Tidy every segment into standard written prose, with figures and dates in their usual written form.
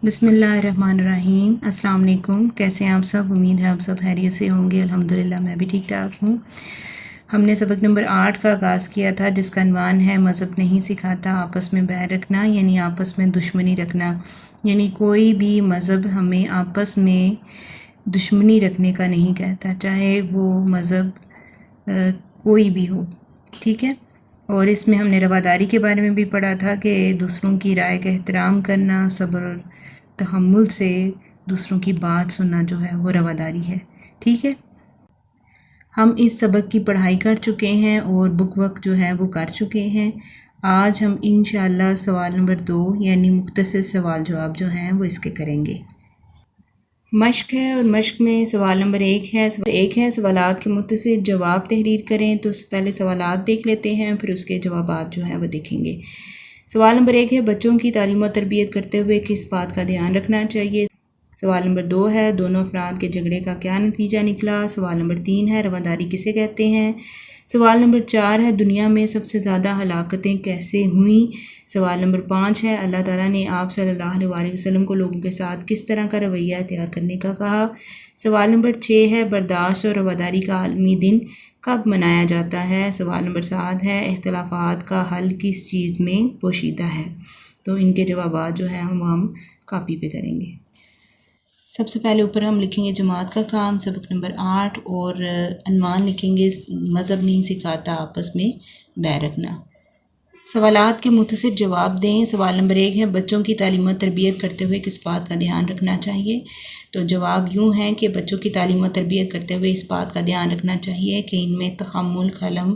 بسم اللہ الرحمن الرحیم۔ السلام علیکم، کیسے ہیں آپ سب؟ امید ہے آپ سب خیریت سے ہوں گے۔ الحمدللہ میں بھی ٹھیک ٹھاک ہوں۔ ہم نے سبق نمبر 8 کا آغاز کیا تھا، جس کا عنوان ہے مذہب نہیں سکھاتا آپس میں بیر رکھنا، یعنی آپس میں دشمنی رکھنا، یعنی کوئی بھی مذہب ہمیں آپس میں دشمنی رکھنے کا نہیں کہتا، چاہے وہ مذہب کوئی بھی ہو، ٹھیک ہے۔ اور اس میں ہم نے رواداری کے بارے میں بھی پڑھا تھا کہ دوسروں کی رائے کا احترام کرنا، صبر اور تحمل سے دوسروں کی بات سننا جو ہے وہ رواداری ہے، ٹھیک ہے۔ ہم اس سبق کی پڑھائی کر چکے ہیں اور بک وقت جو ہے وہ کر چکے ہیں۔ آج ہم انشاءاللہ سوال نمبر 2 یعنی مختصر سوال جواب جو ہیں وہ اس کے کریں گے۔ مشق ہے اور مشق میں سوال نمبر 1 ہے سوالات کے مختصر جواب تحریر کریں۔ تو پہلے سوالات دیکھ لیتے ہیں، پھر اس کے جوابات جو ہیں وہ دیکھیں گے۔ سوال نمبر 1 ہے بچوں کی تعلیم و تربیت کرتے ہوئے کس بات کا دھیان رکھنا چاہیے۔ سوال نمبر 2 ہے دونوں افراد کے جھگڑے کا کیا نتیجہ نکلا۔ سوال نمبر 3 ہے رواداری کسے کہتے ہیں۔ سوال نمبر 4 ہے دنیا میں سب سے زیادہ ہلاکتیں کیسے ہوئیں۔ سوال نمبر 5 ہے اللہ تعالیٰ نے آپ صلی اللہ علیہ وسلم کو لوگوں کے ساتھ کس طرح کا رویہ اختیار کرنے کا کہا۔ سوال نمبر 6 ہے برداشت اور رواداری کا عالمی دن کب منایا جاتا ہے۔ سوال نمبر 7 ہے اختلافات کا حل کس چیز میں پوشیدہ ہے۔ تو ان کے جوابات جو ہیں ہم کاپی پہ کریں گے۔ سب سے پہلے اوپر ہم لکھیں گے جماعت کا کام سبق نمبر 8 اور عنوان لکھیں گے مذہب نہیں سکھاتا آپس میں بیر رکھنا۔ سوالات کے مختصر جواب دیں۔ سوال نمبر 1 ہے بچوں کی تعلیم و تربیت کرتے ہوئے کس بات کا دھیان رکھنا چاہیے۔ تو جواب یوں ہے کہ بچوں کی تعلیم و تربیت کرتے ہوئے اس بات کا دھیان رکھنا چاہیے کہ ان میں تحمل، حلم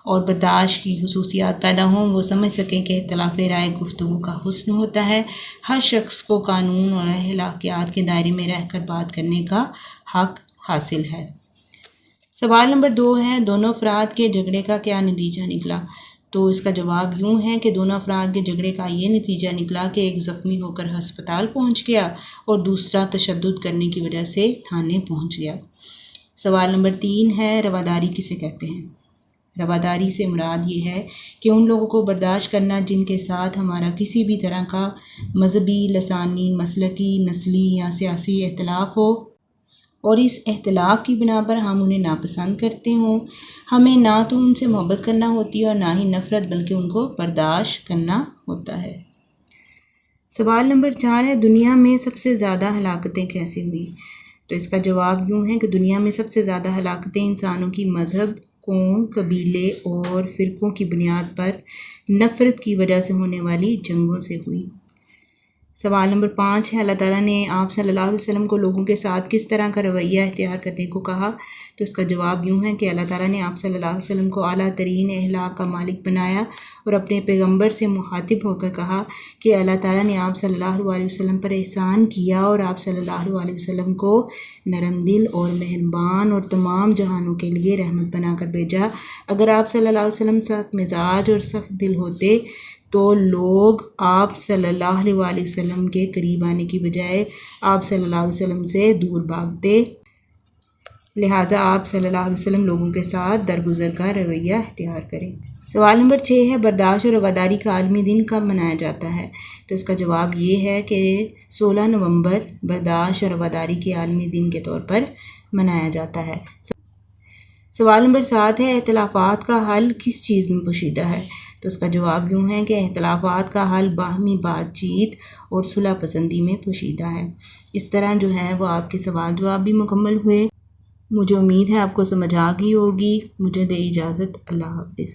اور برداشت کی خصوصیات پیدا ہوں، وہ سمجھ سکیں کہ اختلاف رائے گفتگو کا حسن ہوتا ہے، ہر شخص کو قانون اور اخلاقیات کے دائرے میں رہ کر بات کرنے کا حق حاصل ہے۔ سوال نمبر 2 ہے دونوں افراد کے جھگڑے کا کیا نتیجہ نکلا۔ تو اس کا جواب یوں ہے کہ دونوں افراد کے جھگڑے کا یہ نتیجہ نکلا کہ ایک زخمی ہو کر ہسپتال پہنچ گیا اور دوسرا تشدد کرنے کی وجہ سے تھانے پہنچ گیا۔ سوال نمبر 3 ہے رواداری کسے کہتے ہیں۔ رواداری سے مراد یہ ہے کہ ان لوگوں کو برداشت کرنا جن کے ساتھ ہمارا کسی بھی طرح کا مذہبی، لسانی، مسلکی، نسلی یا سیاسی اختلاف ہو اور اس اختلاف کی بنا پر ہم انہیں ناپسند کرتے ہوں۔ ہمیں نہ تو ان سے محبت کرنا ہوتی ہے اور نہ ہی نفرت، بلکہ ان کو برداشت کرنا ہوتا ہے۔ سوال نمبر 4 ہے دنیا میں سب سے زیادہ ہلاکتیں کیسے ہوئی۔ تو اس کا جواب یوں ہے کہ دنیا میں سب سے زیادہ ہلاکتیں انسانوں کی مذہب، قوم، قبیلے اور فرقوں کی بنیاد پر نفرت کی وجہ سے ہونے والی جنگوں سے ہوئی۔ سوال نمبر 5 ہے اللہ تعالیٰ نے آپ صلی اللہ علیہ وسلم کو لوگوں کے ساتھ کس طرح کا رویہ اختیار کرنے کو کہا۔ تو اس کا جواب یوں ہے کہ اللہ تعالیٰ نے آپ صلی اللہ علیہ وسلم کو اعلیٰ ترین اخلاق کا مالک بنایا اور اپنے پیغمبر سے مخاطب ہو کر کہا کہ اللہ تعالیٰ نے آپ صلی اللہ علیہ وسلم پر احسان کیا اور آپ صلی اللہ علیہ وسلم کو نرم دل اور مہربان اور تمام جہانوں کے لیے رحمت بنا کر بھیجا۔ اگر آپ صلی اللہ علیہ وسلم سخت مزاج اور سخت دل ہوتے تو لوگ آپ صلی اللہ علیہ وسلم کے قریب آنے کی بجائے آپ صلی اللہ علیہ وسلم سے دور بھاگتے، لہٰذا آپ صلی اللہ علیہ وسلم لوگوں کے ساتھ درگزر کا رویہ اختیار کریں۔ سوال نمبر 6 ہے برداشت اور رواداری کا عالمی دن کب منایا جاتا ہے۔ تو اس کا جواب یہ ہے کہ 16 نومبر برداشت اور رواداری کے عالمی دن کے طور پر منایا جاتا ہے۔ سوال نمبر 7 ہے اختلافات کا حل کس چیز میں پوشیدہ ہے۔ تو اس کا جواب یوں ہے کہ اختلافات کا حل باہمی بات چیت اور صلح پسندی میں پوشیدہ ہے۔ اس طرح جو ہے وہ آپ کے سوال جواب بھی مکمل ہوئے۔ مجھے امید ہے آپ کو سمجھ آ گئی ہوگی۔ مجھے دے اجازت، اللہ حافظ۔